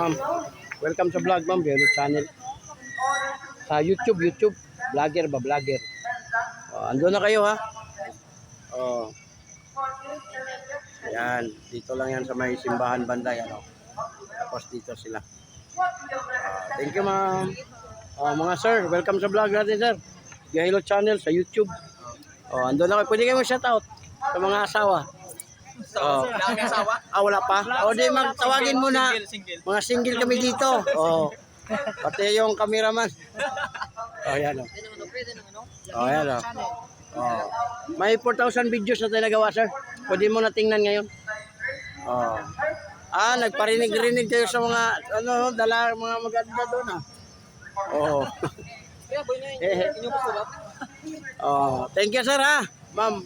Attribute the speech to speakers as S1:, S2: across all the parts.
S1: ma'am. Welcome sa vlog, ma'am. Yellow channel. Sa YouTube. Vlogger ba? Vlogger. Ando na kayo, ha? Oh. Yan. Dito lang yan sa may simbahan banda. Yan, oh. Tapos dito sila. Thank you, ma'am. Mga sir, welcome sa vlog natin, sir. Yellow channel sa YouTube. Ando na kayo. Pwede kayo mag-shoutout sa mga asawa. Wala pa? Di magtawagin mo na. Mga single kami dito. Pati yung cameraman. Yan o. Yan o. May 4,000 videos na tayo nagawa, sir. Pwede mo na tingnan ngayon. Nagparinig-rinig kayo sa mga mga maganda doon, ha. Thank you, sir, ha. Ma'am.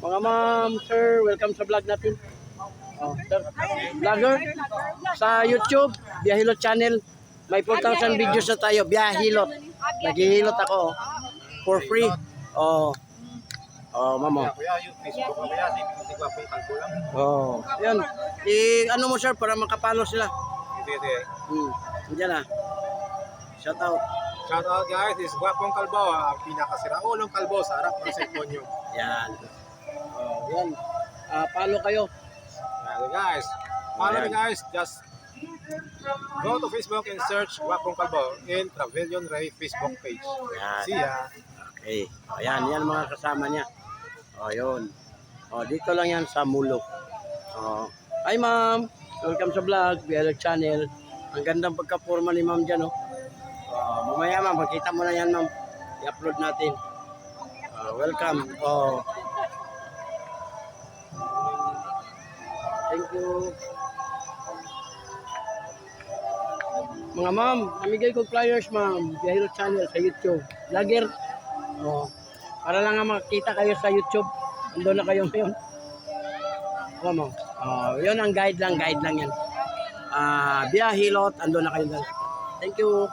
S1: Mga ma'am, sir, welcome sa vlog natin. Sir, vlogger sa YouTube, Biyahilot channel. May 4,000 videos na tayo, Biyahilot. Naghihilot ako for free. Ma'am. Yan. Ano mo, sir, para makapalo sila. Diyan, ha. Shout out.
S2: Shout out, guys, this is Guapong Kalbo, ang pinakasiraulong kalbo sa harap ng cellphone nyo.
S1: Yan. Yan. Follow kayo.
S2: Guys, follow me, guys. Just go to Facebook and search Guapong Kalbo in Travelion Ray Facebook page.
S1: Yan.
S2: See ya.
S1: Okay. Yan mga kasama niya. Yun. Dito lang yan sa Mulok. Hi, ma'am. Welcome sa vlog, Yellow channel. Ang gandang pagka-forma ni ma'am dyan, mamaya, ma'am, makita mo na yan, ma'am. I-upload natin. Welcome. Thank you. Mga ma'am, namigay ko flyers, ma'am. Yellow channel sa YouTube. Vlogger. Para lang nga makita kayo sa YouTube. Ando na kayo ngayon. Ma'am. Yun ang guide lang yan. Biyahilot, ando na kayo dyan. Thank you.